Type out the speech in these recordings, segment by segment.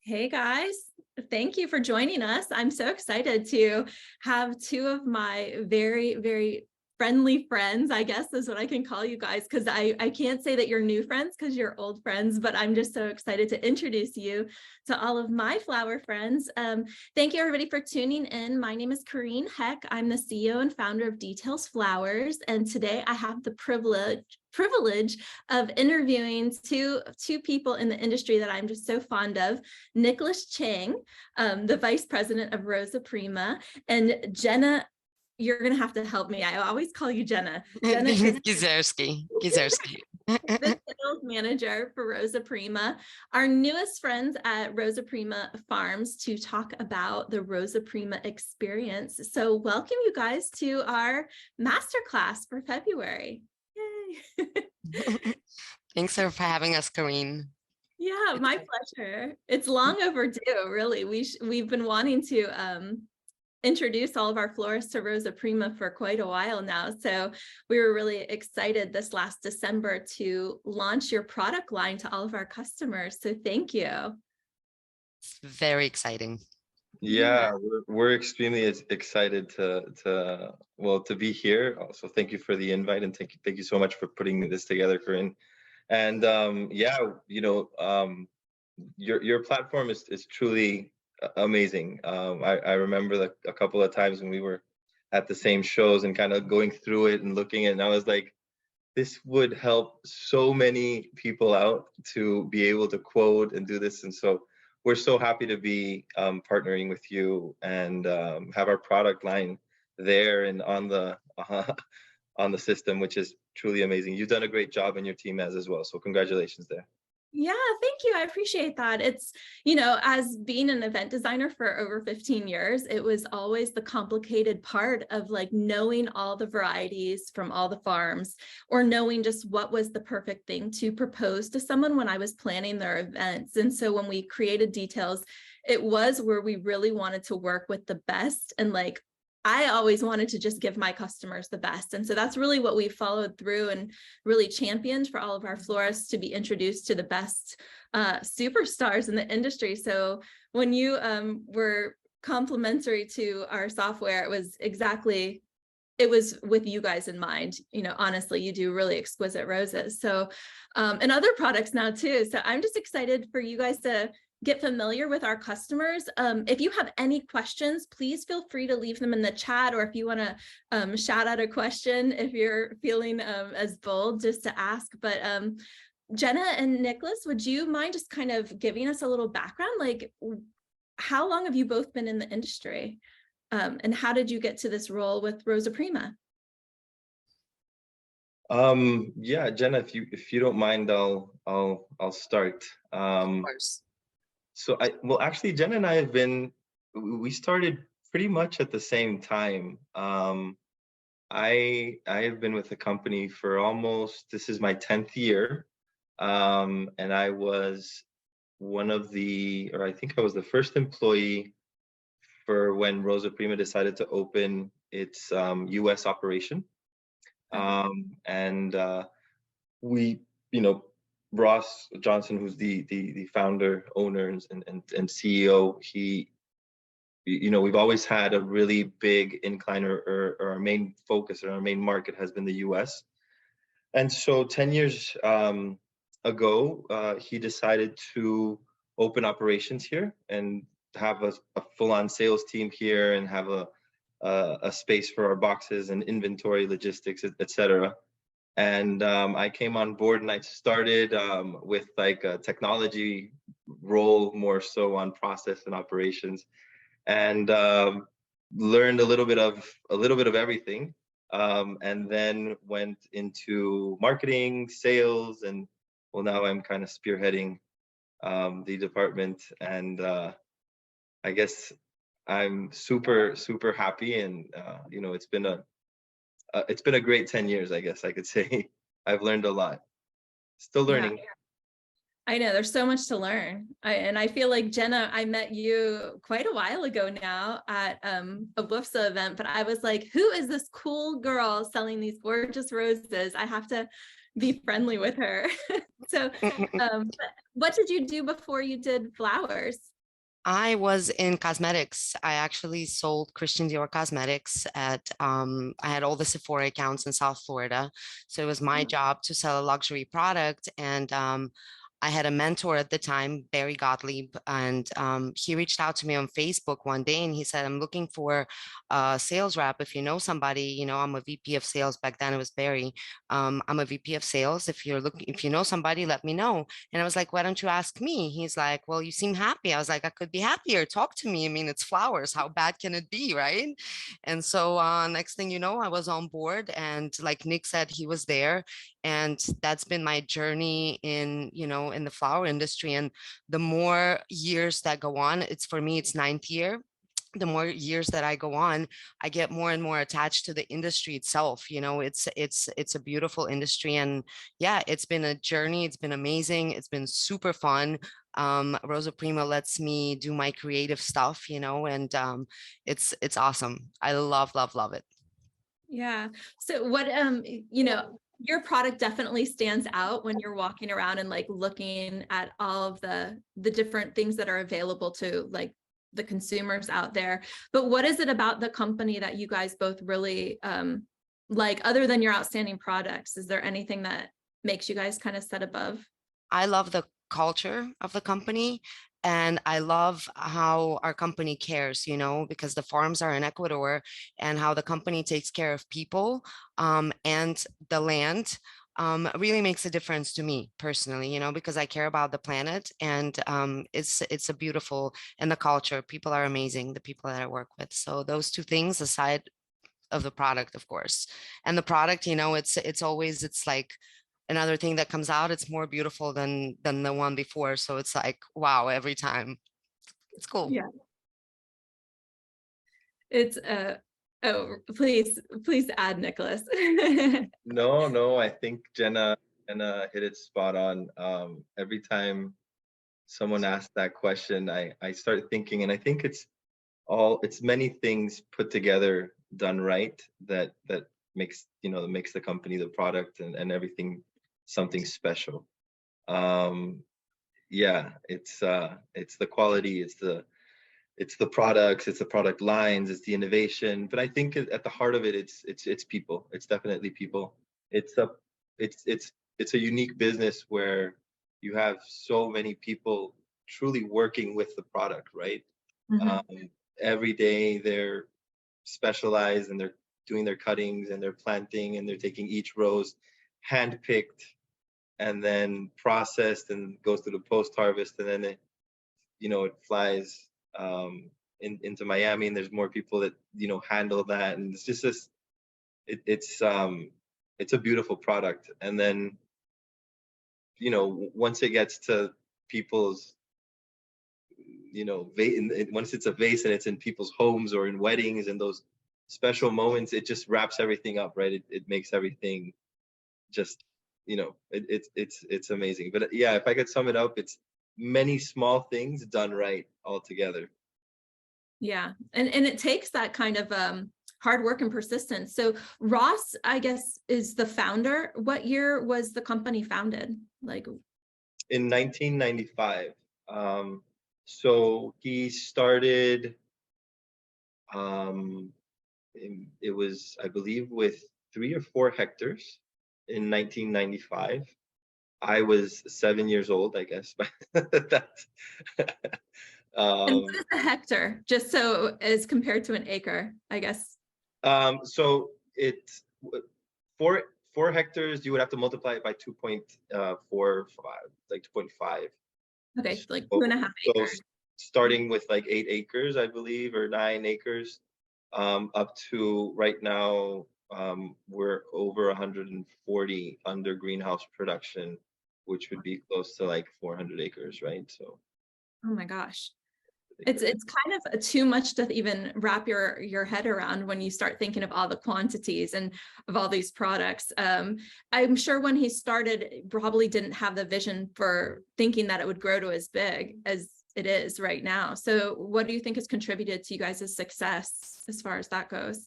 Hey guys, thank you for joining us. I'm so excited to have two of my very friendly friends, I guess is what I can call you guys, because I can't say that you're new friends because you're old friends, but I'm just so excited to introduce you to all of my flower friends. Thank you everybody for tuning in. My name is Corrine. I'm the CEO and founder of Details Flowers, and today I have the privilege of interviewing two people in the industry that I'm just so fond of. Nicholas Chang, the vice president of Rosaprima, and Jena. You're gonna have to help me. I always call you Jena. Jena is Gizerskiy. the sales manager for Rosaprima, our newest friends at Rosaprima Farms, to talk about the Rosaprima experience. So welcome you guys to our masterclass for February. Yay. Thanks for having us, Corrine. Yeah, my pleasure. It's long overdue, really. We've been wanting to introduce all of our florists to Rosaprima for quite a while now. So we were really excited this last December to launch your product line to all of our customers. So thank you. It's very exciting. Yeah, we're extremely excited to be here. Also, thank you for the invite, and thank you so much for putting this together, Corinne. And yeah, your platform is truly amazing. I remember a couple of times when we were at the same shows and kind of going through it and looking at it, and I was like, this would help so many people out to be able to quote and do this. And so we're so happy to be partnering with you and have our product line there and on the system, which is truly amazing. You've done a great job, and your team has as well. So congratulations there. Yeah, thank you. I appreciate that. It's, as being an event designer for over 15 years, it was always the complicated part of like knowing all the varieties from all the farms, or knowing just what was the perfect thing to propose to someone when I was planning their events. And so when we created Details, it was where we really wanted to work with the best, and like I always wanted to just give my customers the best. And so that's really what we followed through and really championed for all of our florists, to be introduced to the best superstars in the industry. So when you were complimentary to our software, it was with you guys in mind. Honestly, you do really exquisite roses. So, and other products now too. So I'm just excited for you guys to get familiar with our customers. If you have any questions, please feel free to leave them in the chat, or if you want to shout out a question, if you're feeling as bold just to ask. But Jena and Nicholas, would you mind just kind of giving us a little background? Like, how long have you both been in the industry? And how did you get to this role with Rosaprima? Yeah, Jena, if you don't mind, I'll start. Of course. So actually, Jena and I we started pretty much at the same time. I have been with the company for this is my 10th year. And I was I think I was the first employee for when Rosaprima decided to open its US operation. And we, Ross Johnson, who's the founder, owner, and CEO, we've always had a really big incline, or our main focus or our main market has been the US. And so 10 years ago, he decided to open operations here and have a full-on sales team here, and have a space for our boxes and inventory, logistics, etc. And I came on board, and I started with like a technology role, more so on process and operations, and learned a little bit of everything, and then went into marketing, sales, and well, now I'm kind of spearheading the department, and I guess I'm super happy, and it's been a great 10 years, I guess I could say. I've learned a lot. Still learning. Yeah. I know there's so much to learn. And I feel like, Jena, I met you quite a while ago now at a WFSA event, but I was like, who is this cool girl selling these gorgeous roses? I have to be friendly with her. So what did you do before you did flowers? I was in cosmetics. I actually sold Christian Dior cosmetics at, I had all the Sephora accounts in South Florida. So it was my Oh, job to sell a luxury product. And I had a mentor at the time, Barry Gottlieb, and he reached out to me on Facebook one day and he said, I'm looking for a sales rep. If you know somebody, I'm a VP of sales. Back then it was Barry. I'm a VP of sales. If you know somebody, let me know. And I was like, why don't you ask me? He's like, well, you seem happy. I was like, I could be happier. Talk to me. I mean, it's flowers. How bad can it be? Right. And so next thing you know, I was on board. And like Nick said, he was there. And that's been my journey in the flower industry. And the more years that go on, for me, it's ninth year. The more years that I go on, I get more and more attached to the industry itself. It's a beautiful industry, and yeah, it's been a journey. It's been amazing. It's been super fun. Rosaprima lets me do my creative stuff, and it's awesome. I love it. yeah. So what, your product definitely stands out when you're walking around and like looking at all of the different things that are available to like the consumers out there. But what is it about the company that you guys both really like, other than your outstanding products? Is there anything that makes you guys kind of set above? I love the culture of the company, and I love how our company cares, because the farms are in Ecuador, and how the company takes care of people and the land really makes a difference to me personally, because I care about the planet, and it's a beautiful, and the culture, people are amazing, the people that I work with. So those two things aside of the product, of course. And the product, it's like another thing that comes out, it's more beautiful than the one before. So it's like, wow, every time. It's cool. Yeah. It's oh, please add, Nicholas. No, I think Jenna hit it spot on. Every time someone asks that question, I start thinking, and I think it's many things put together, done right, that makes that makes the company, the product, and everything something special. Yeah, it's the quality, it's the products, it's the product lines, it's the innovation. But I think at the heart of it, it's people. It's definitely people. It's a it's a unique business where you have so many people truly working with the product, right? Mhm. Um, every day they're specialized, and they're doing their cuttings, and they're planting, and they're taking each rose hand-picked and then processed and goes through the post-harvest, and then it flies into Miami, and there's more people that handle that, and it's just this it's a beautiful product. And then once it gets to people's once it's a vase and it's in people's homes or in weddings and those special moments, it just wraps everything up, right? It makes everything just it's amazing. But yeah, if I could sum it up, it's many small things done right all together. Yeah. And it takes that kind of hard work and persistence. So Ross, I guess, is the founder. What year was the company founded? Like, In 1995. So he started, it was, I believe, with 3 or 4 hectares in 1995. I was 7 years old, I guess. But that's, and um, what is a hectare? Just so as compared to an acre, I guess. so it's 4 hectares. You would have to multiply it by 2.45, like 2.5. Okay, like So, 2.5 so acres. starting with like 8 acres, I believe, or 9 acres, up to right now, we're over 140 under greenhouse production, which would be close to like 400 acres, right? So Oh my gosh. big It's business. kind of too much to even wrap your head around when you start thinking of all the quantities and of all these products. I'm sure when he started, probably didn't have the vision for thinking that it would grow to as big as it is right now. So what do you think has contributed to you guys' success as far as that goes?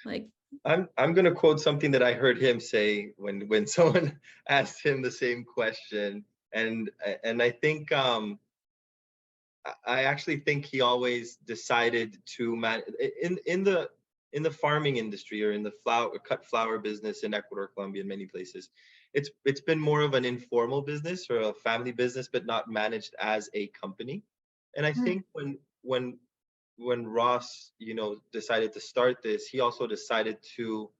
Like, I'm gonna quote something that I heard him say when someone asked him the same question, and I think I actually think he always decided to in the farming industry or in the cut flower business in Ecuador, Colombia, and many places. It's been more of an informal business or a family business, but not managed as a company. And I think when Ross, decided to start this, he also decided to,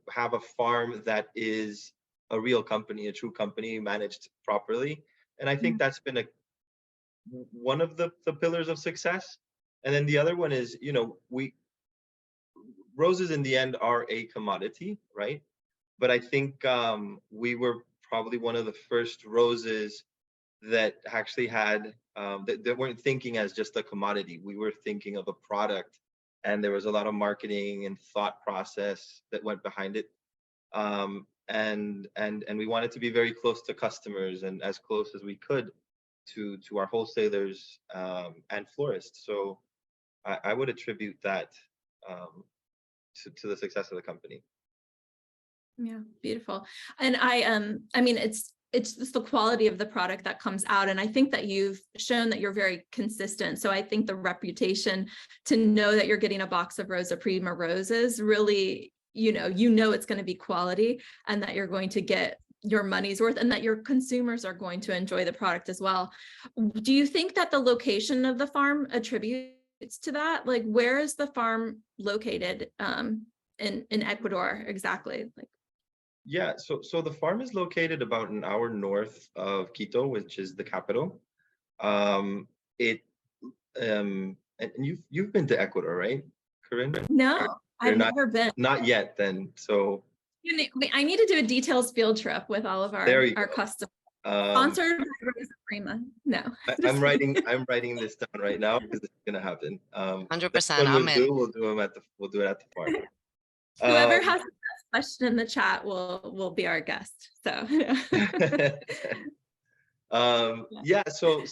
have a farm that is a real company, a true company managed properly. And I think that's been one of the pillars of success. And then the other one is, roses in the end are a commodity, right? But I think we were probably one of the first roses that actually had that weren't thinking as just a commodity. We were thinking of a product, and there was a lot of marketing and thought process that went behind it. And we wanted to be very close to customers and as close as we could to our wholesalers and florists. So I would attribute that to the success of the company. Yeah, beautiful. And I mean, it's just the quality of the product that comes out. And I think that you've shown that you're very consistent. So I think the reputation to know that you're getting a box of Rosaprima roses really, it's going to be quality and that you're going to get your money's worth and that your consumers are going to enjoy the product as well. Do you think that the location of the farm attributes to that? Like, where is the farm located in Ecuador exactly? Like, yeah, so the farm is located about an hour north of Quito, which is the capital. And you've been to Ecuador, right, Corrine? no, I've never been. Not yet, then. So I need to do a details field trip with all of our customers. Sponsored by Rosaprima. No. I'm writing this down right now because it's gonna happen. 100%. We'll do it at the farm. Whoever has the best question in the chat will be our guest. So yeah, so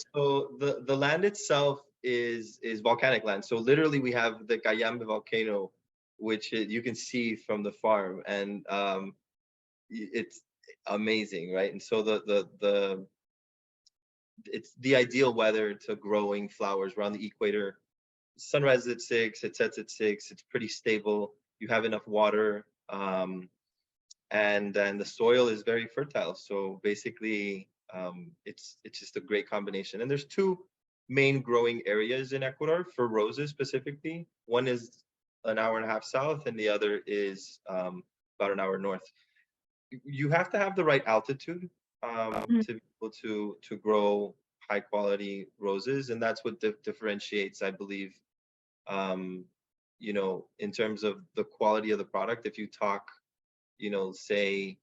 the land itself is volcanic land. So literally we have the Cayambe volcano, which you can see from the farm, and it's amazing, right? And so it's the ideal weather to growing flowers around the equator. Sunrise at 6, it sets at 6. It's pretty stable. You have enough water, and the soil is very fertile. So basically, it's just a great combination. And there's two main growing areas in Ecuador for roses specifically. One is an hour and a half south, and the other is about an hour north. You have to have the right altitude to be able to grow high quality roses, and that's what differentiates, I believe, in terms of the quality of the product. If you talk, say,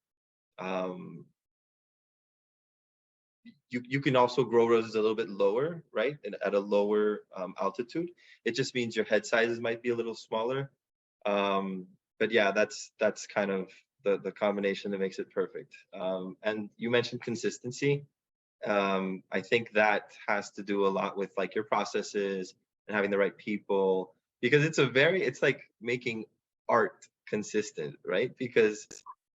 you can also grow roses a little bit lower, right? And at a lower altitude. It just means your head sizes might be a little smaller. But yeah, that's kind of the combination that makes it perfect. And you mentioned consistency. I think that has to do a lot with like your processes and having the right people, because it's like making art consistent, right? Because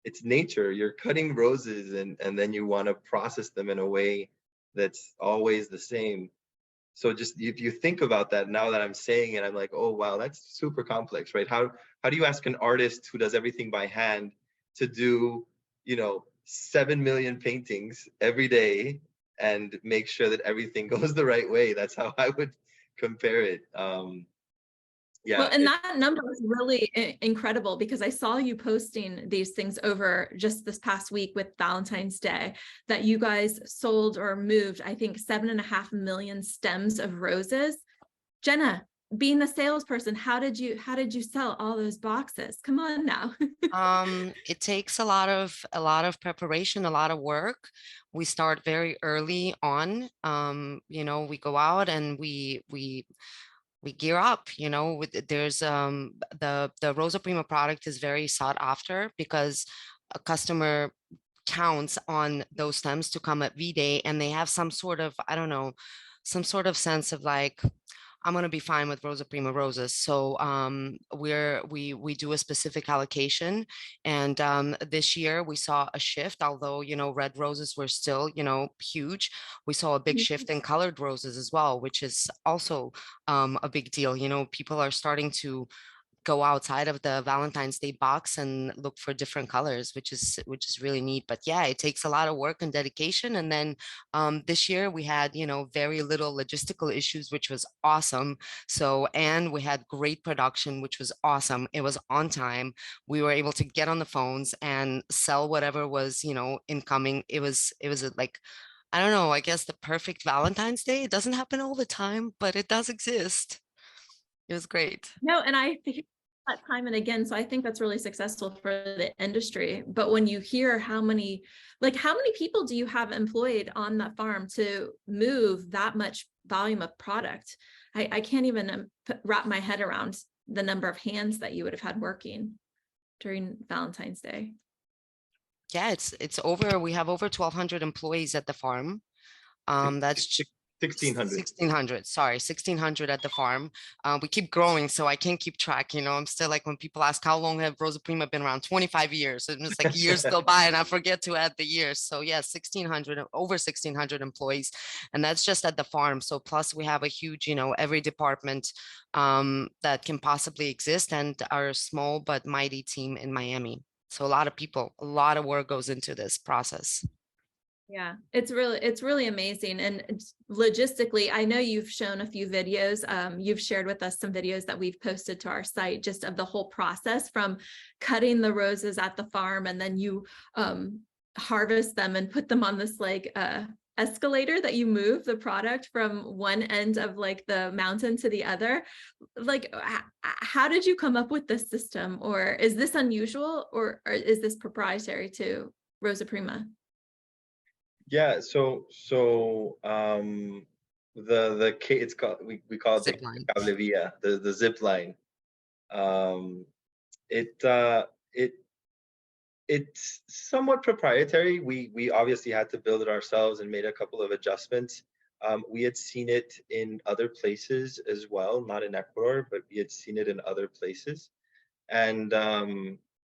it's nature. You're cutting roses and then you want to process them in a way that's always the same. So just if you think about that, now that I'm saying it, I'm like, oh wow, that's super complex, right? How do you ask an artist who does everything by hand to do 7 million paintings every day and make sure that everything goes the right way? That's how I would compare it. Yeah. Well, and that number is really incredible, because I saw you posting these things over just this past week with Valentine's Day, that you guys sold or moved, I think, 7.5 million stems of roses. Jena, being the salesperson, how did you sell all those boxes? Come on now. It takes a lot of preparation, a lot of work. We start very early on. We go out and we gear up. There's the Rosaprima product is very sought after because a customer counts on those stems to come at V-Day, and they have some sort of, I don't know, some sort of sense of like, I'm gonna be fine with Rosaprima roses. So we do a specific allocation, and this year we saw a shift. Although red roses were still huge, we saw a big shift in colored roses as well, which is also a big deal. People are starting to go outside of the Valentine's Day box and look for different colors, which is really neat. But yeah, it takes a lot of work and dedication. And then this year we had very little logistical issues, which was awesome. So, and we had great production, which was awesome. It was on time. We were able to get on the phones and sell whatever was incoming. It was like, I don't know, I guess the perfect Valentine's Day. It doesn't happen all the time, but it does exist. It was great. No, and I hear that time and again, so I think that's really successful for the industry. But when you hear how many people do you have employed on that farm to move that much volume of product? I can't even wrap my head around the number of hands that you would have had working during Valentine's Day. Yeah, we have over 1,200 employees at the farm. That's 1,600. 1,600, sorry, 1,600 at the farm. We keep growing, so I can't keep track. I'm still like, when people ask how long have Rosaprima been around, 25 years. And it's like years go by and I forget to add the years. So yeah, 1,600, over 1,600 employees. And that's just at the farm. So plus we have a huge, every department that can possibly exist, and our small but mighty team in Miami. So a lot of people, a lot of work goes into this process. Yeah, it's really amazing. And logistically, I know you've shown a few videos. You've shared with us some videos that we've posted to our site, just of the whole process from cutting the roses at the farm, and then you harvest them and put them on this escalator that you move the product from one end of the mountain to the other. How did you come up with this system? Or is this unusual, or is this proprietary to Rosaprima? Yeah, so it's called, we call it Zip line. the cablevia, the zip line. It's somewhat proprietary. We obviously had to build it ourselves and made a couple of adjustments. We had seen it in other places as well, not in Ecuador, but we had seen it in other places. And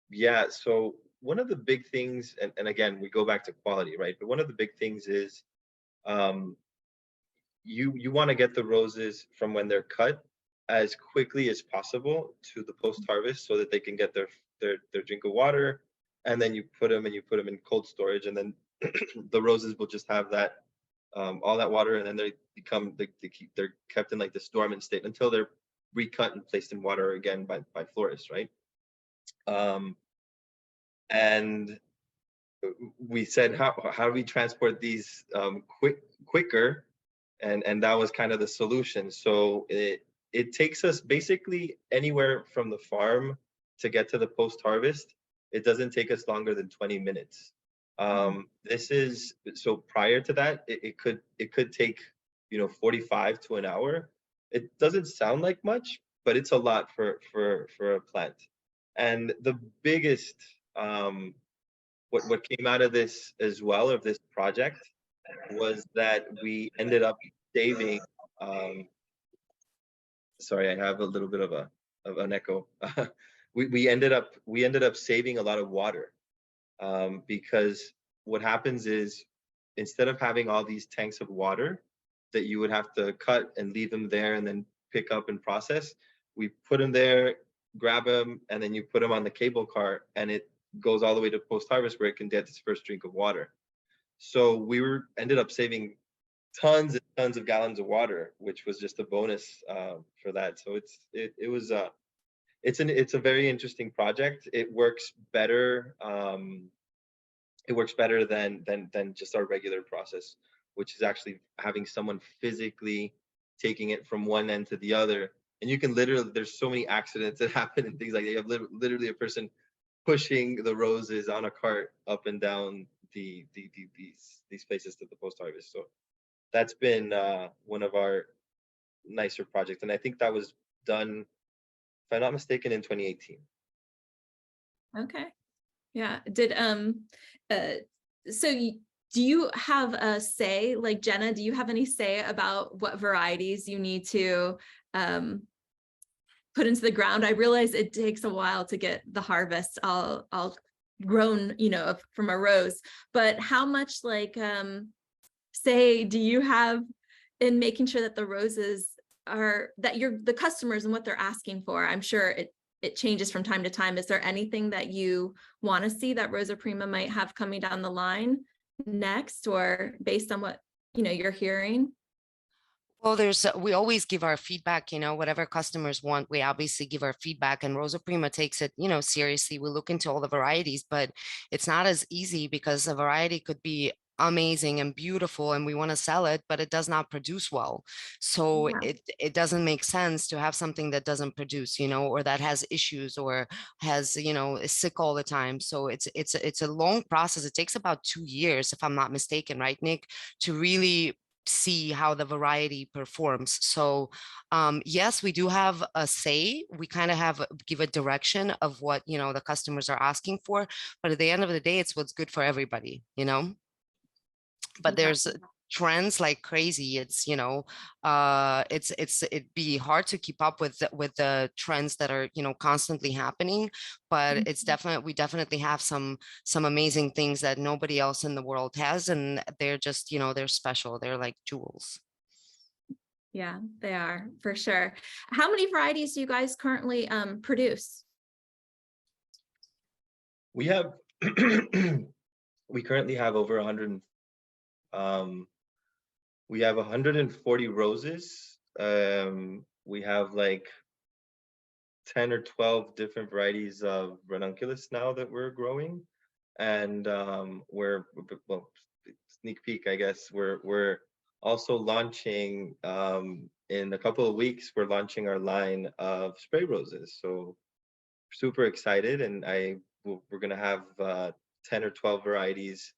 yeah, so one of the big things, and again, we go back to quality, right? But one of the big things is you want to get the roses from when they're cut as quickly as possible to the post-harvest, so that they can get their drink of water, and then you put them in cold storage, and then the roses will just have that all that water, and then they're kept in this dormant state until they're recut and placed in water again by florists, right? And we said, how do we transport these quicker? And that was kind of the solution. So it takes us basically anywhere from the farm to get to the post-harvest. It doesn't take us longer than 20 minutes. This is, so prior to that, it could take 45 to an hour. It doesn't sound like much, but it's a lot for a plant. And the biggest what came out of this as well, of this project, was that we ended up saving sorry, I have a little bit of an echo. we ended up saving a lot of water, because what happens is, instead of having all these tanks of water that you would have to cut and leave them there and then pick up and process, we put them there, grab them, and then you put them on the cable car, and it goes all the way to post-harvest where it can get its first drink of water. So we ended up saving tons and tons of gallons of water, which was just a bonus for that. So it's a very interesting project. It works better. It works better than just our regular process, which is actually having someone physically taking it from one end to the other. And you can literally, there's so many accidents that happen and things like that. You have literally a person pushing the roses on a cart up and down these places to the post-harvest. So that's been one of our nicer projects, and I think that was done, if I'm not mistaken, in 2018. Okay. Yeah. Did so do you have a say, like Jena, do you have any say about what varieties you need to put into the ground? I realize it takes a while to get the harvest all grown, you know, from a rose, but how much like say do you have in making sure that the roses are, that the customers and what they're asking for? I'm sure it changes from time to time. Is there anything that you want to see that Rosaprima might have coming down the line next, or based on what, you know, you're hearing? Well, we always give our feedback, you know, whatever customers want, we obviously give our feedback, and Rosaprima takes it, you know, seriously. We look into all the varieties, but it's not as easy because a variety could be amazing and beautiful and we want to sell it, but it does not produce well. So Yeah. it doesn't make sense to have something that doesn't produce, you know, or that has issues or has, you know, is sick all the time. So it's a long process. It takes about 2 years, if I'm not mistaken, right, Nick, to really see how the variety performs. So yes, we do have a say. We kind of give a direction of what, you know, the customers are asking for, but at the end of the day, it's what's good for everybody, you know. But Yeah. there's trends like crazy. It's, you know, it'd be hard to keep up with the trends that are, you know, constantly happening, but it's definitely, we definitely have some amazing things that nobody else in the world has, and they're just, you know, they're special. They're like jewels. Yeah, they are for sure. How many varieties do you guys currently produce? We have we currently have over 100. We have 140 roses. We have like 10 or 12 different varieties of ranunculus now that we're growing, and well, sneak peek, I guess, we're also launching in a couple of weeks. We're launching our line of spray roses, so super excited, and we're gonna have 10 or 12 varieties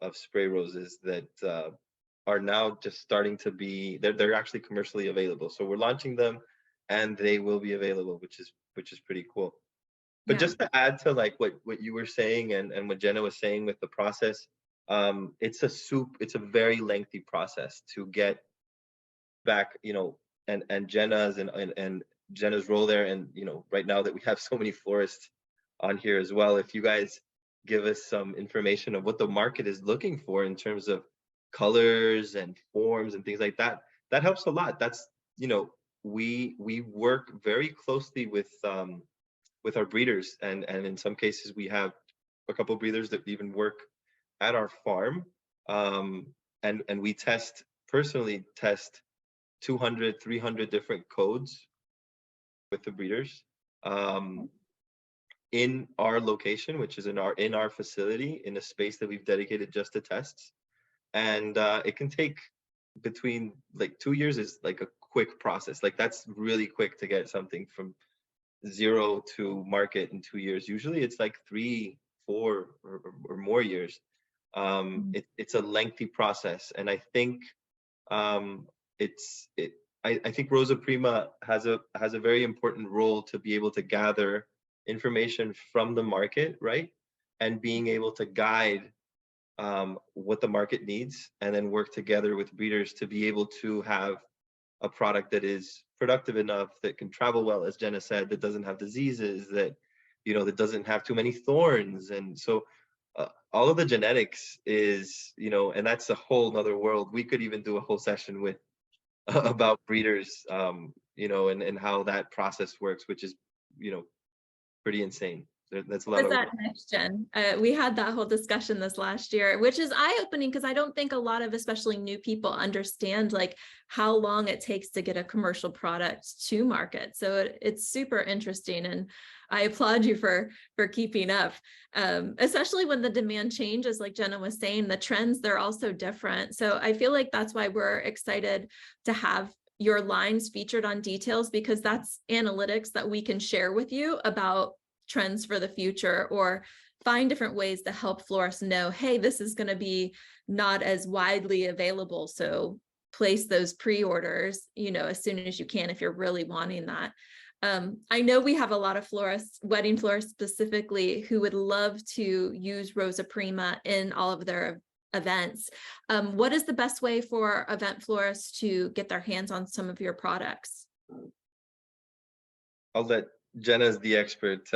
of spray roses that are now just starting to be, they're actually commercially available. So we're launching them and they will be available, which is pretty cool. But Yeah. just to add to like what you were saying and what Jena was saying with the process, it's a very lengthy process to get back, you know, and Jena's and Jena's role there. And, you know, right now that we have so many florists on here as well, if you guys give us some information of what the market is looking for in terms of colors and forms and things like that, that helps a lot. That's, you know, we work very closely with our breeders, and in some cases we have a couple of breeders that even work at our farm, and we personally test 200, 300 different codes with the breeders in our location, which is in our facility, in a space that we've dedicated just to tests. And it can take between like 2 years is like a quick process. Like that's really quick to get something from zero to market in 2 years. Usually it's like 3, 4 or more years. It's a lengthy process, and I think I think Rosaprima has a very important role to be able to gather information from the market, right? And being able to guide what the market needs, and then work together with breeders to be able to have a product that is productive enough, that can travel well, as Jena said, that doesn't have diseases, that, you know, that doesn't have too many thorns. And so all of the genetics is, you know, and that's a whole nother world. We could even do a whole session with about breeders, you know, and how that process works, which is, you know, pretty insane. That's a lot Was of that work. next gen? We had that whole discussion this last year, which is eye-opening because I don't think a lot of especially new people understand like how long it takes to get a commercial product to market. So it's super interesting, and I applaud you for keeping up, especially when the demand changes. Like Jena was saying, the trends, they're also different. So I feel like that's why we're excited to have your lines featured on Details, because that's analytics that we can share with you about trends for the future, or find different ways to help florists know, hey, this is going to be not as widely available, so place those pre-orders, you know, as soon as you can if you're really wanting that. I know we have a lot of florists, wedding florists specifically, who would love to use Rosaprima in all of their events. What is the best way for event florists to get their hands on some of your products? I'll let Jena as the expert.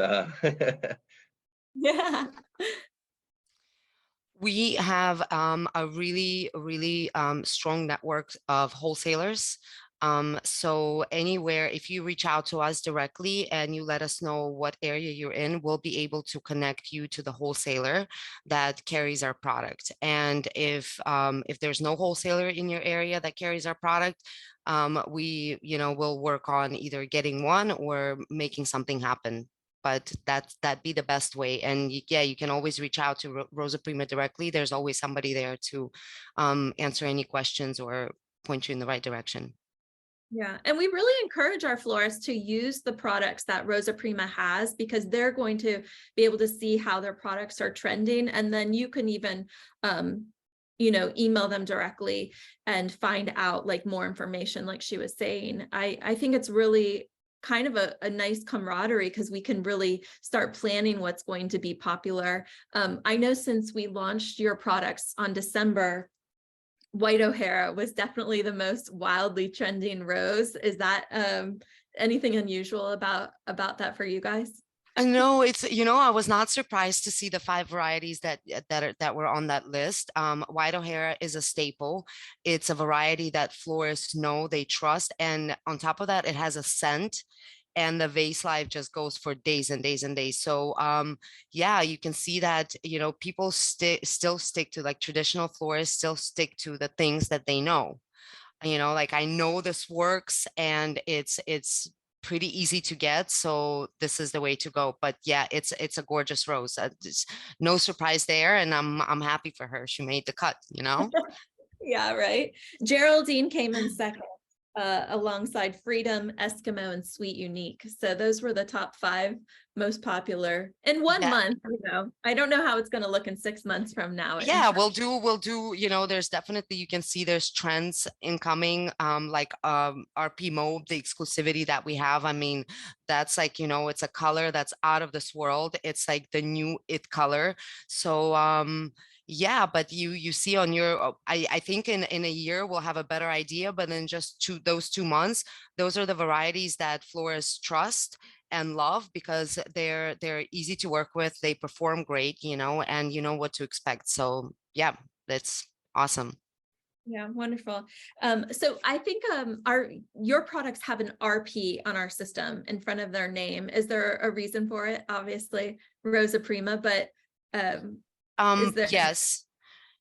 Yeah. We have a really strong network of wholesalers. So anywhere, if you reach out to us directly and you let us know what area you're in, we'll be able to connect you to the wholesaler that carries our product. And if there's no wholesaler in your area that carries our product, we, will work on either getting one or making something happen. But that'd be the best way. And yeah, you can always reach out to Rosaprima directly. There's always somebody there to answer any questions or point you in the right direction. Yeah, and we really encourage our florists to use the products that Rosaprima has, because they're going to be able to see how their products are trending. And then you can even, email them directly and find out like more information, like she was saying. I think it's really kind of a nice camaraderie, because we can really start planning what's going to be popular. I know since we launched your products on December, White O'Hara was definitely the most wildly trending rose. Is that anything unusual about that for you guys? No, it's, I was not surprised to see the 5 varieties that were on that list. White O'Hara is a staple. It's a variety that florists know, they trust, and on top of that, it has a scent, and the vase life just goes for days and days and days. So yeah, you can see that, people still stick to, like, traditional florists still stick to the things that they know. Like, I know this works and it's pretty easy to get, so this is the way to go. But yeah, it's a gorgeous rose. No surprise there, and I'm happy for her. She made the cut. Yeah, right. Geraldine came in second, alongside Freedom, Eskimo, and Sweet Unique. So those were the top 5 most popular in one Yeah. month. I don't know how it's going to look in 6 months from now. Yeah, we'll do, there's definitely, you can see there's trends incoming, like RP Mauve, the exclusivity that we have. I mean, that's like, it's a color that's out of this world. It's like the new it color. So yeah, but you see on your, I think in a year we'll have a better idea, but in just those 2 months, those are the varieties that florists trust and love, because they're easy to work with, they perform great, and you know what to expect. So yeah, that's awesome. Yeah, wonderful. So I think your products have an RP on our system in front of their name. Is there a reason for it? Obviously, Rosaprima, but is there?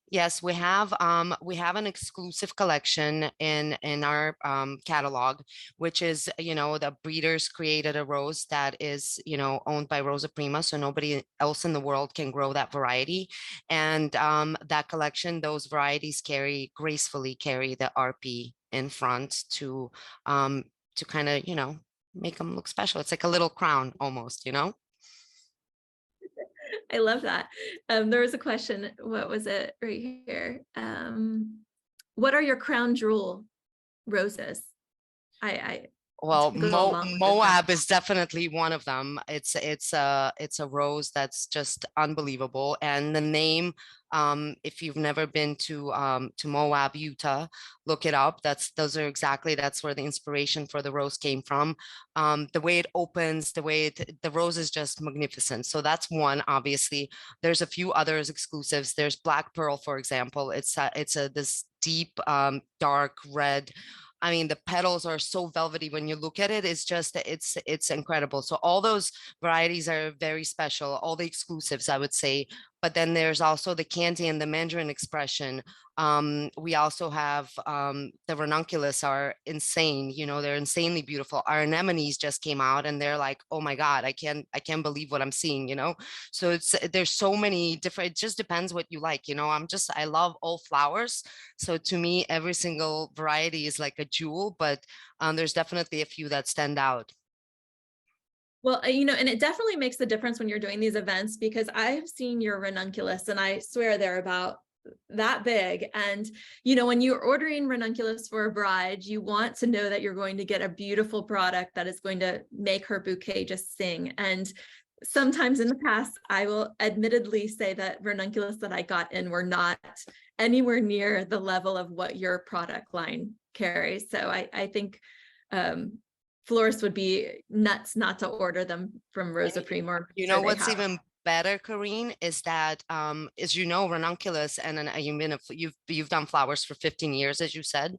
Yes, we have an exclusive collection in our catalog, which is, the breeders created a rose that is, owned by Rosaprima, so nobody else in the world can grow that variety. And that collection, those varieties gracefully carry the RP in front to kind of, make them look special. It's like a little crown almost. I love that. There was a question. What was it right here? What are your crown jewel roses? Well, to go along with Moab is definitely one of them. It's a rose that's just unbelievable. And the name, if you've never been to Moab, Utah, look it up. That's where the inspiration for the rose came from. The way it opens, the rose is just magnificent. So that's one. Obviously, there's a few others exclusives. There's Black Pearl, for example. It's this deep dark red. I mean, the petals are so velvety when you look at it. It's incredible. So all those varieties are very special, all the exclusives, I would say. But then there's also the candy and the mandarin expression. We also have the ranunculus are insane. They're insanely beautiful. Our anemones just came out and they're like, oh my God, I can't believe what I'm seeing, So there's so many different, it just depends what you like, I love all flowers. So to me, every single variety is like a jewel, but there's definitely a few that stand out. Well, and it definitely makes the difference when you're doing these events, because I have seen your ranunculus and I swear they're about that big. And, you know, when you're ordering ranunculus for a bride, you want to know that you're going to get a beautiful product that is going to make her bouquet just sing. And sometimes in the past, I will admittedly say that ranunculus that I got in were not anywhere near the level of what your product line carries. So I think florists would be nuts not to order them from Rosaprima. Or You know what's even better, Corrine, is that as you know, ranunculus, and then you've done flowers for 15 years, as you said.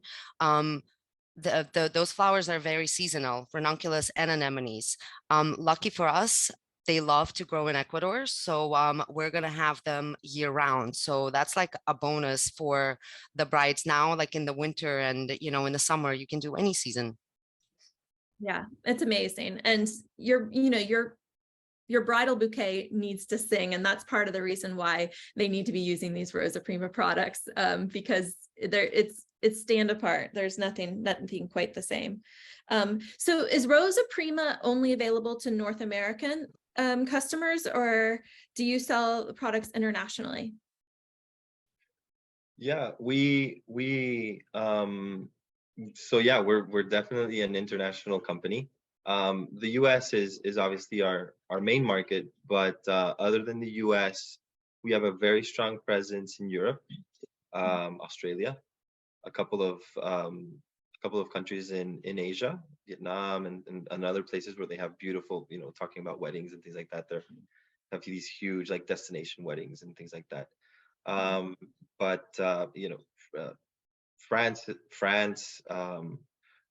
Those flowers are very seasonal, ranunculus and anemones. Lucky for us, they love to grow in Ecuador, so we're gonna have them year round. So that's like a bonus for the brides now, like in the winter and in the summer, you can do any season. Yeah, it's amazing. And your bridal bouquet needs to sing, and that's part of the reason why they need to be using these Rosaprima products, because it's stand apart. There's nothing quite the same. So is Rosaprima only available to North American customers, or do you sell products internationally? Yeah, so yeah, we're definitely an international company. The US is obviously our main market, but other than the US, we have a very strong presence in Europe, Australia, a couple of countries in Asia, Vietnam, and other places where they have beautiful, talking about weddings and things like that. They have these huge like destination weddings and things like that. But France,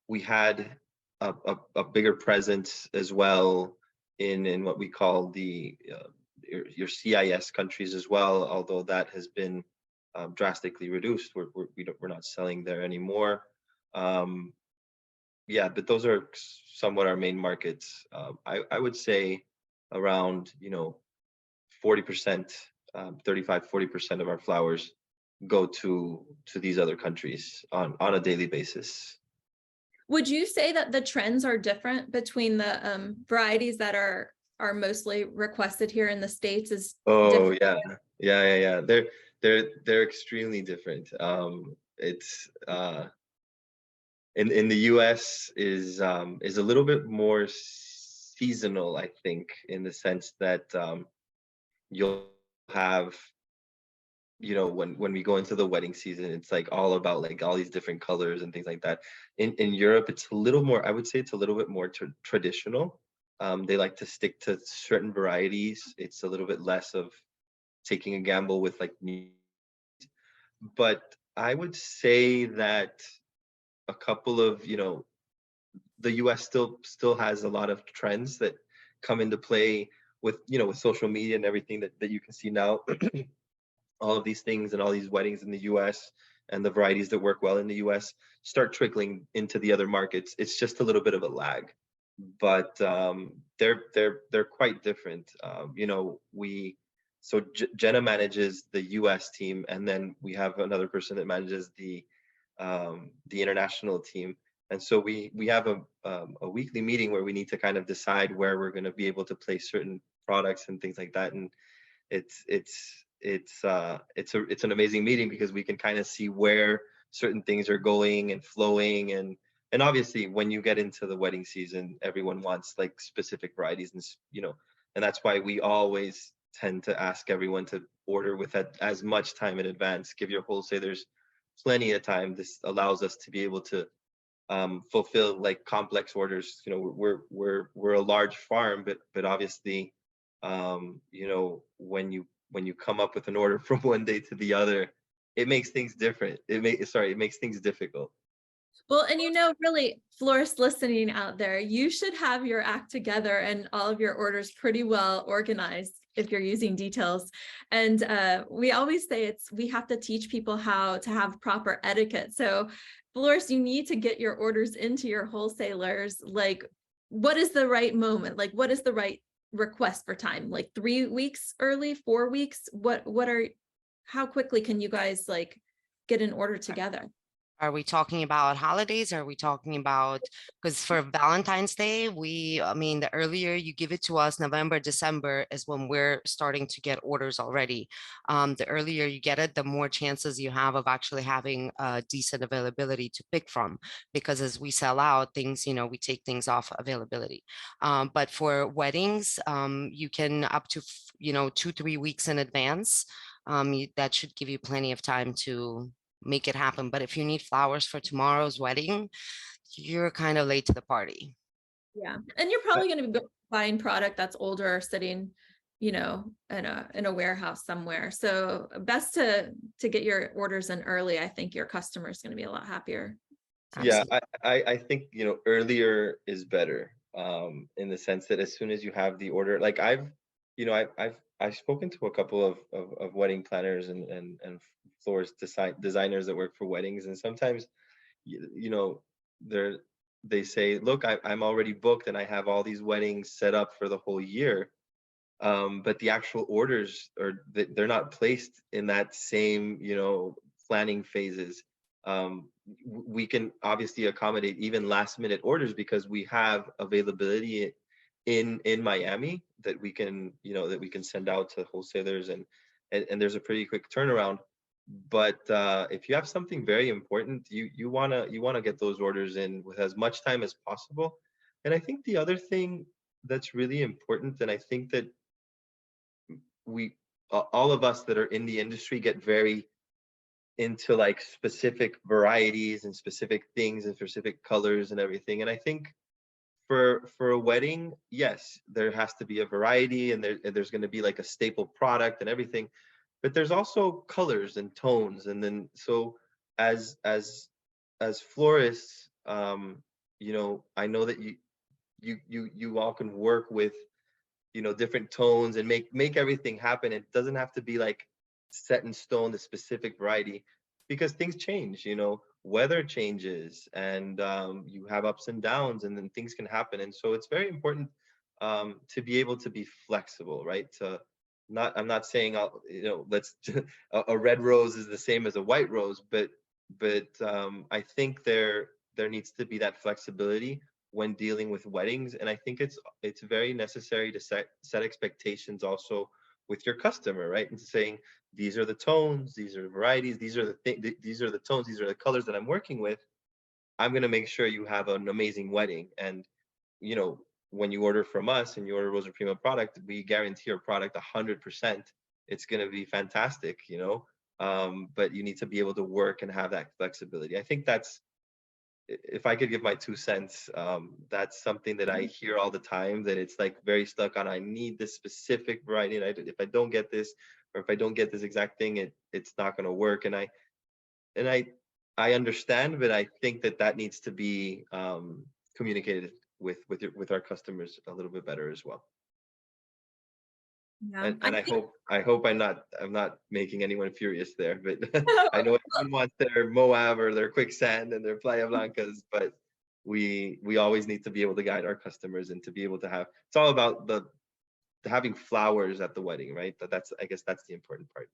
we had a bigger presence as well in what we call your CIS countries as well, although that has been drastically reduced. We're not selling there anymore. Yeah, but those are somewhat our main markets. I would say around 40%, 35-40% of our flowers go to these other countries on a daily basis. Would you say that the trends are different between the varieties that are mostly requested here in the States? Oh yeah. They're extremely different. It's in the US is a little bit more seasonal, I think, in the sense that you'll have when we go into the wedding season, it's like all about like all these different colors and things like that. In Europe, it's a little more, I would say it's a little bit more traditional. They like to stick to certain varieties. It's a little bit less of taking a gamble with like new. But I would say that a couple of, the US still has a lot of trends that come into play with, with social media and everything that you can see now. All of these things and all these weddings in the US and the varieties that work well in the US start trickling into the other markets. It's just a little bit of a lag, but they're quite different. Jena manages the US team, and then we have another person that manages the international team. And so we have a weekly meeting where we need to kind of decide where we're going to be able to place certain products and things like that. And it's an amazing meeting because we can kind of see where certain things are going and flowing, and obviously when you get into the wedding season, everyone wants like specific varieties, and that's why we always tend to ask everyone to order with as much time in advance. Give your wholesalers plenty of time. This allows us to be able to fulfill like complex orders. We're a large farm, but obviously when you come up with an order from one day to the other, it makes things different. It makes things difficult. Well, and really, florists listening out there, you should have your act together and all of your orders pretty well organized if you're using details. And we always say we have to teach people how to have proper etiquette. So florists, you need to get your orders into your wholesalers. Like, what is the right moment? Like, what is the right request for time? Like 3 weeks early, 4 weeks? How quickly can you guys like get an order together? Are we talking about holidays? Are we talking about, because for Valentine's Day, I mean, the earlier you give it to us, November, December is when we're starting to get orders already. The earlier you get it, the more chances you have of actually having a decent availability to pick from. Because as we sell out things, we take things off availability. But for weddings, you can up to, 2, 3 weeks in advance. That should give you plenty of time to make it happen. But if you need flowers for tomorrow's wedding, you're kind of late to the party. Yeah. And you're probably going to be buying product that's older, sitting, in a warehouse somewhere. So best to get your orders in early. I think your customer is going to be a lot happier. Yeah, Absolutely. I think, earlier is better, in the sense that as soon as you have the order, like I've spoken to a couple of wedding planners and florist designers that work for weddings, and sometimes they're they say, look, I'm already booked and I have all these weddings set up for the whole year, but the actual orders they're not placed in that same planning phases. We can obviously accommodate even last minute orders because we have availability in Miami that we can send out to wholesalers, and there's a pretty quick turnaround. But if you have something very important, you wanna get those orders in with as much time as possible. And I think the other thing that's really important, and I think that we all of us that are in the industry get very into like specific varieties and specific things and specific colors and everything. And I think for a wedding, yes, there has to be a variety, and there's going to be like a staple product and everything, but there's also colors and tones. And then so as florists, I know that you all can work with different tones and make everything happen. It doesn't have to be like set in stone, the specific variety, because things change, weather changes, and you have ups and downs, and then things can happen. And so it's very important to be able to be flexible, right? I'm not saying let's a red rose is the same as a white rose, but I think there needs to be that flexibility when dealing with weddings. And I think it's very necessary to set expectations also with your customer, right? And saying, these are the tones, these are the varieties, these are these are the tones, these are the colors that I'm working with. I'm going to make sure you have an amazing wedding. And when you order from us and you order Rosaprima product, we guarantee your product 100%. It's going to be fantastic, but you need to be able to work and have that flexibility. I think that's, if I could give my 2 cents, that's something that I hear all the time, that it's like very stuck on, I need this specific variety, and if I don't get this, or if I don't get this exact thing, it's not going to work. And I understand, but I think that needs to be communicated with our customers a little bit better as well. Yeah, And I hope I'm not making anyone furious there, but I know everyone wants their Moab or their quicksand and their Playa Blancas, but we always need to be able to guide our customers and to be able to have, it's all about having flowers at the wedding, right? I guess that's the important part.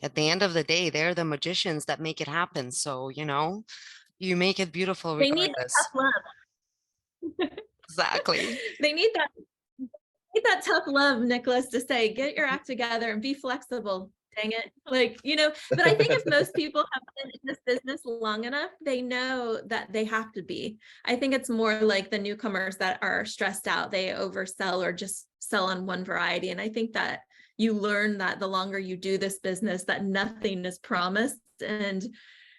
At the end of the day, they're the magicians that make it happen. So, you make it beautiful they need regardless. tough love. Exactly. They need that tough love, Nicholas, to say, get your act together and be flexible. Dang it. But I think if most people have been in this business long enough, they know that they have to be. I think it's more like the newcomers that are stressed out. They oversell or just sell on one variety. And I think that you learn that the longer you do this business, that nothing is promised. And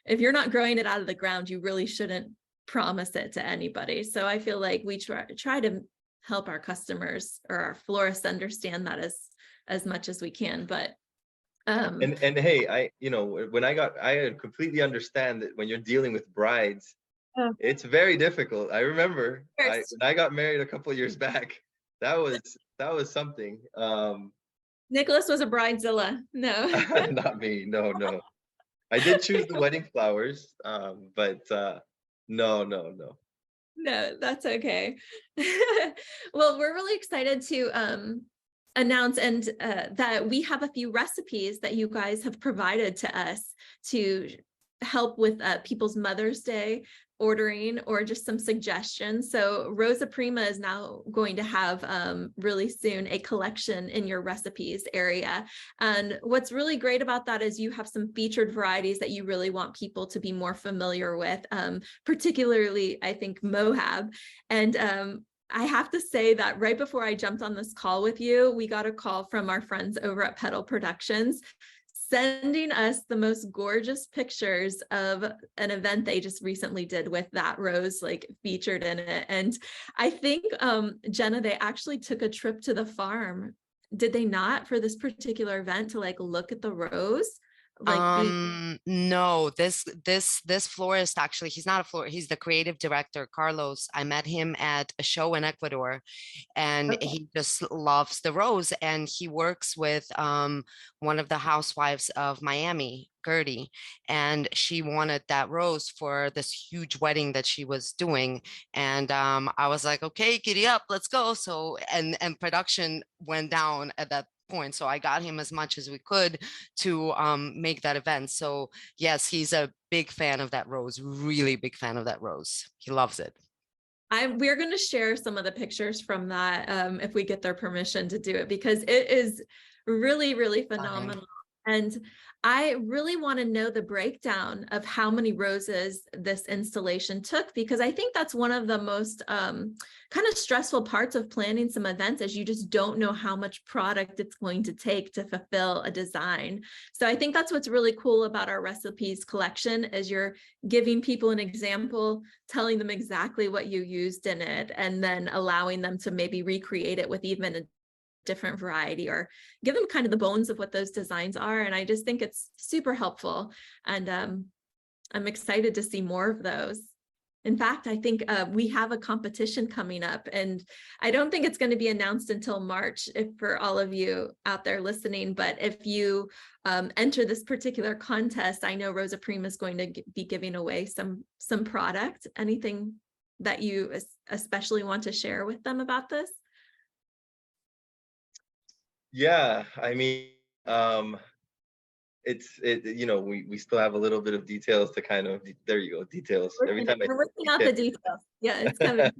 if you're not growing it out of the ground, you really shouldn't promise it to anybody. So I feel like we try to help our customers or our florists understand that as much as we can. But and hey, I completely understand that when you're dealing with brides, it's very difficult. I remember when I got married a couple of years back, that was something. Nicholas was a bridezilla. No. Not me. No. I did choose the wedding flowers, but no. No, that's okay. Well, we're really excited to announce that we have a few recipes that you guys have provided to us to help with people's Mother's Day ordering or just some suggestions. So Rosaprima is now going to have really soon a collection in your recipes area. And what's really great about that is you have some featured varieties that you really want people to be more familiar with, particularly, I think, Mohab. And I have to say that right before I jumped on this call with you, we got a call from our friends over at Petal Productions sending us the most gorgeous pictures of an event they just recently did with that rose like featured in it. And I think, Jena, they actually took a trip to the farm. Did they not, for this particular event, to like look at the rose? Like No, this florist, actually, he's not a florist, he's the creative director, Carlos. I met him at a show in Ecuador, and okay. he just loves the rose, and he works with one of the housewives of Miami, Gertie, and she wanted that rose for this huge wedding that she was doing. And I was like, okay, giddy up, let's go. So and production went down at that point, so I got him as much as we could to make that event. So yes, he's a big fan of that rose, really big fan of that rose. He loves it. We're going to share some of the pictures from that if we get their permission to do it, because it is really, really phenomenal. And I really want to know the breakdown of how many roses this installation took, because I think that's one of the most kind of stressful parts of planning some events, is you just don't know how much product it's going to take to fulfill a design. So I think that's what's really cool about our recipes collection, is you're giving people an example, telling them exactly what you used in it, and then allowing them to maybe recreate it with even a different variety, or give them kind of the bones of what those designs are. And I just think it's super helpful. And I'm excited to see more of those. In fact, I think we have a competition coming up, and I don't think it's going to be announced until March if for all of you out there listening. But if you enter this particular contest, I know Rosaprima is going to be giving away some product. Anything that you especially want to share with them about this? Yeah, I mean, you know, we still have a little bit of details to kind of, there you go, details. Every time We're working out the details. Yeah, it's coming.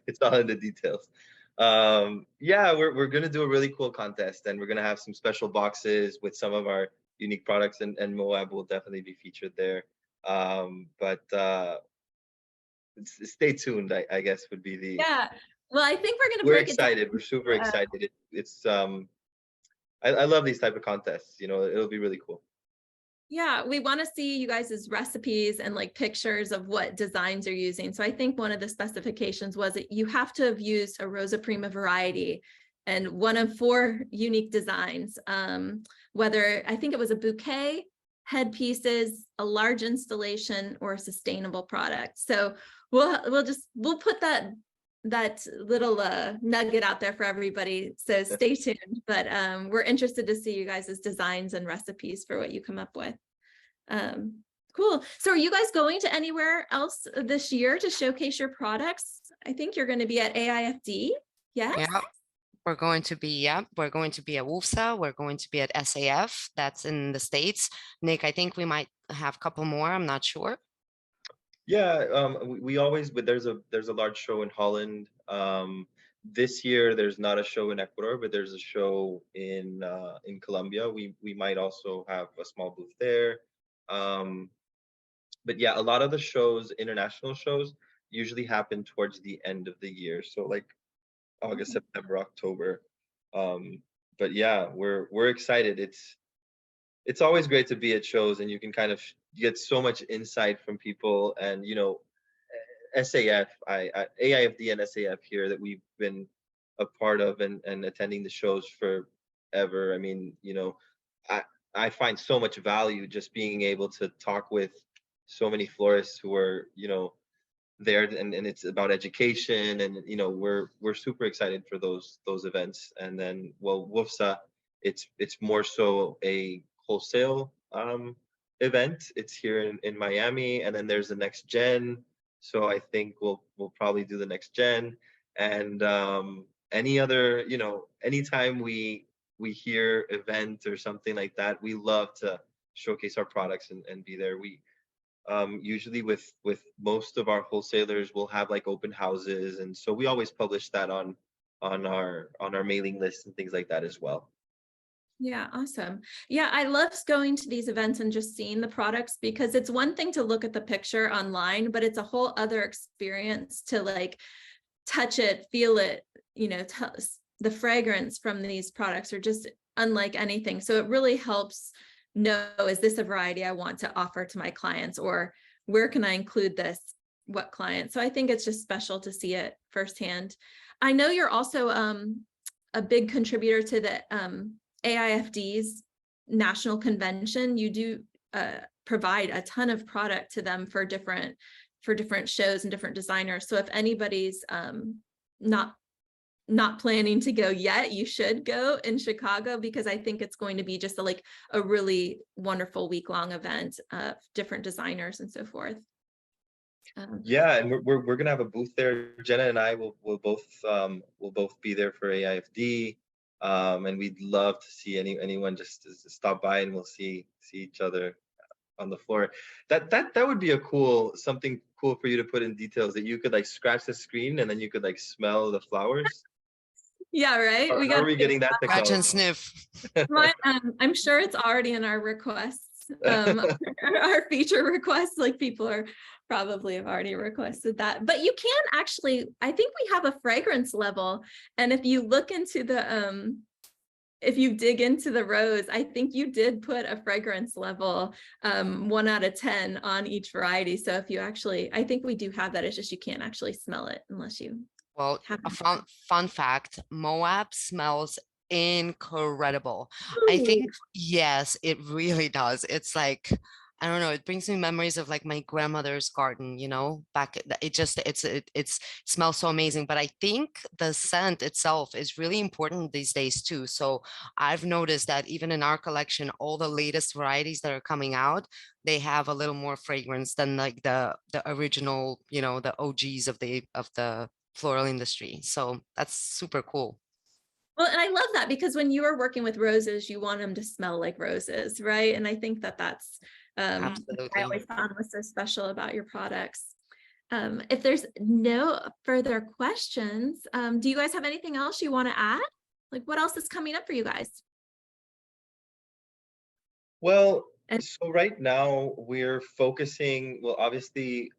it's all in the details. Yeah, we're gonna do a really cool contest, and we're gonna have some special boxes with some of our unique products, and Moab will definitely be featured there. But stay tuned, I guess would be the. Yeah. Well, I think we're going to We're break it down. excited. We're super excited. It's I love these type of contests. You know, it'll be really cool. Yeah, we want to see you guys' recipes and like pictures of what designs you're using. So I think one of the specifications was that you have to have used a Rosaprima variety and one of 4 unique designs, whether I think it was a bouquet, headpieces, a large installation, or a sustainable product. So we'll put that little nugget out there for everybody. So stay tuned, but we're interested to see you guys' designs and recipes for what you come up with. Cool. So are you guys going to anywhere else this year to showcase your products? I think you're going to be at AIFD. Yes. Yeah, we're going to be at WUFSA. We're going to be at SAF. That's in the States. Nick, I think we might have a couple more. I'm not sure. Yeah, we always, but there's a large show in Holland. This year there's not a show in Ecuador, but there's a show in Colombia. We might also have a small booth there. But yeah, a lot of the shows, international shows, usually happen towards the end of the year. So like August, September, October. But yeah, we're excited. It's always great to be at shows, and you can kind of get so much insight from people. And you know, SAF, AIFD and SAF here that we've been a part of and attending the shows forever. I mean, you know, I find so much value just being able to talk with so many florists who are, you know, there, and it's about education, and you know, we're super excited for those events. And then, well, WUFSA, it's more so a wholesale event. It's here in Miami, and then there's the next gen. So I think we'll probably do the next gen. And any other, you know, anytime we hear event or something like that, we love to showcase our products and be there. Usually with most of our wholesalers, we'll have like open houses, and so we always publish that on our mailing list and things like that as well. Yeah, awesome. Yeah, I love going to these events and just seeing the products, because it's one thing to look at the picture online, but it's a whole other experience to like touch it, feel it, you know, the fragrance from these products are just unlike anything. So it really helps know, is this a variety I want to offer to my clients, or where can I include this, what client? So I think it's just special to see it firsthand. I know you're also a big contributor to the AIFD's national convention. You do provide a ton of product to them for different shows and different designers. So if anybody's not planning to go yet, you should go in Chicago, because I think it's going to be just a really wonderful week-long event of different designers and so forth. Yeah, and we're gonna have a booth there. Jenna and I will both be there for AIFD. And we'd love to see anyone just to stop by, and we'll see each other on the floor. That would be something cool for you to put in details, that you could like scratch the screen and then you could like smell the flowers. Yeah, right. How are we getting that Scratch technology? and sniff. I'm sure it's already in our requests, our feature requests. Like, people are probably have already requested that, but you can actually, I think we have a fragrance level, and if you look into the if you dig into the rose, I think you did put a fragrance level 1 out of 10 on each variety. So if you actually, I think we do have that. It's just you can't actually smell it unless you Well, have a fun fact, Moab smells incredible. I Ooh. think, yes, it really does. It's like, I don't know, it brings me memories of like my grandmother's garden, you know, it smells so amazing. But I think the scent itself is really important these days too. So I've noticed that even in our collection, all the latest varieties that are coming out, they have a little more fragrance than like the original, you know, the OGs of the floral industry. So that's super cool. Well, and I love that, because when you are working with roses, you want them to smell like roses, right? And I think that's I Absolutely. always found was so special about your products. If there's no further questions, do you guys have anything else you want to add? Like, what else is coming up for you guys? Well, so right now we're focusing, well, obviously,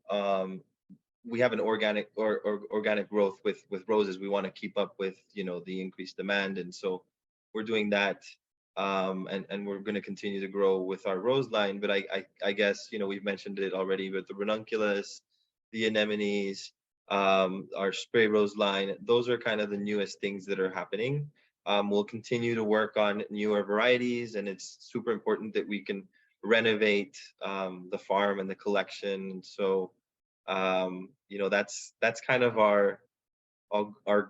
we have an organic organic growth with roses. We want to keep up with, you know, the increased demand, and so we're doing that. And we're going to continue to grow with our rose line. But I guess, you know, we've mentioned it already, but the ranunculus, the anemones, our spray rose line, those are kind of the newest things that are happening. We'll continue to work on newer varieties, and it's super important that we can renovate the farm and the collection. So you know, that's kind of our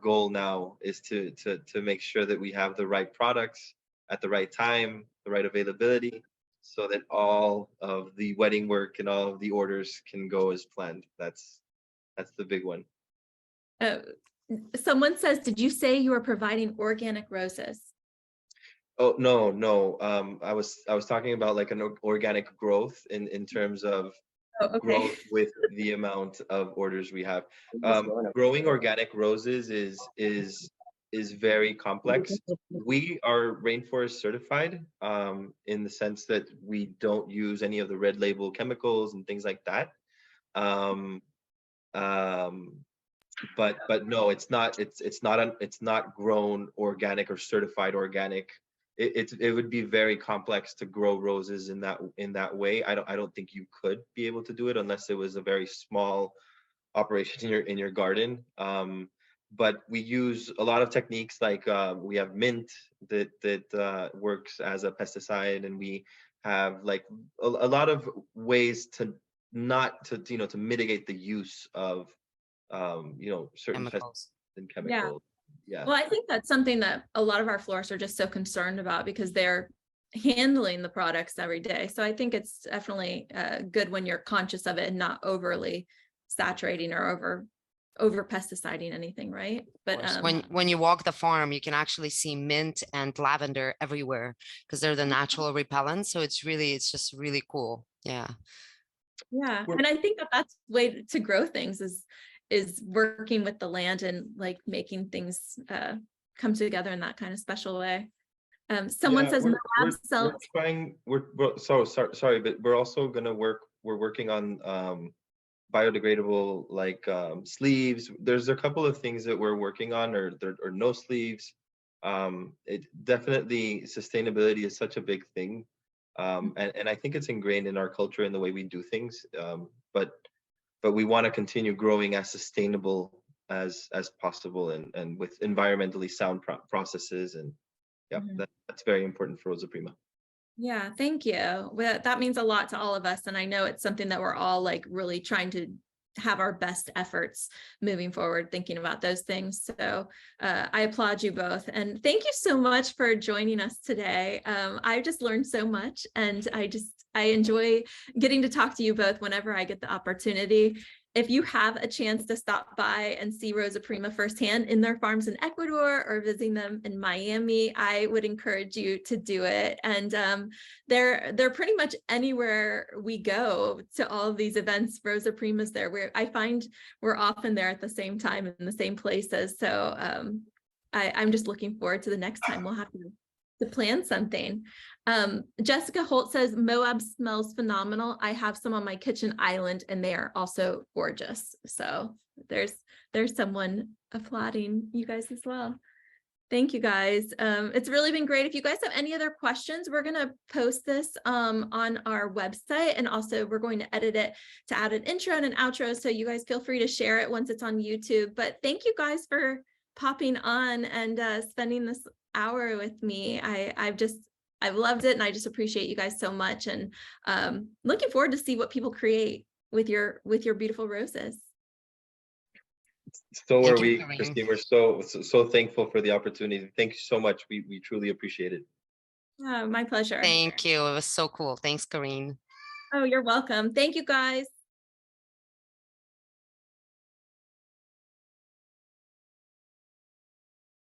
goal now, is to make sure that we have the right products at the right time, the right availability, so that all of the wedding work and all of the orders can go as planned. That's the big one. Someone says, did you say you are providing organic roses? Oh, no. I was talking about like an organic growth in terms of growth with the amount of orders we have. Growing organic roses is very complex. We are rainforest certified, in the sense that we don't use any of the red label chemicals and things like that. But no, it's not grown organic or certified organic. It would be very complex to grow roses in that way. I don't think you could be able to do it unless it was a very small operation in your garden. But we use a lot of techniques, like we have mint that works as a pesticide, and we have like a lot of ways to mitigate the use of certain Chemicals pesticides and chemicals. Yeah. Well, I think that's something that a lot of our florists are just so concerned about, because they're handling the products every day. So I think it's definitely good when you're conscious of it and not overly saturating or over pesticiding anything, right? But when you walk the farm, you can actually see mint and lavender everywhere, because they're the natural repellents. So it's just really cool. Yeah. Yeah, We're- and I think that that's the way to grow things is working with the land and like making things come together in that kind of special way. Someone says Moab we're sells. trying, sorry, but we're also gonna we're working on biodegradable like sleeves. There's a couple of things that we're working on, or no sleeves. It definitely, sustainability is such a big thing. And I think it's ingrained in our culture and the way we do things. But we want to continue growing as sustainable as possible, and with environmentally sound processes. And yeah, that's very important for Rosaprima. Yeah, thank you. Well, that means a lot to all of us. And I know it's something that we're all like really trying to have our best efforts moving forward, thinking about those things. So I applaud you both. And thank you so much for joining us today. I just learned so much, and I enjoy getting to talk to you both whenever I get the opportunity. If you have a chance to stop by and see Rosaprima firsthand in their farms in Ecuador or visiting them in Miami, I would encourage you to do it. And they're pretty much anywhere we go to all of these events. Rosaprima's there. I find we're often there at the same time in the same places. So I'm just looking forward to the next time we'll have to plan something. Jessica Holt says Moab smells phenomenal. I have some on my kitchen island and they are also gorgeous. So there's someone applauding you guys as well. Thank you guys. It's really been great. If you guys have any other questions, we're going to post this on our website, and also we're going to edit it to add an intro and an outro. So you guys feel free to share it once it's on YouTube. But thank you guys for popping on and spending this hour with me. I've loved it, and I just appreciate you guys so much, and looking forward to see what people create with your beautiful roses. So Thank are you, we, Corrine. Christine. We're so thankful for the opportunity. Thank you so much. We truly appreciate it. My pleasure. Thank you. It was so cool. Thanks, Corrine. Oh, you're welcome. Thank you guys.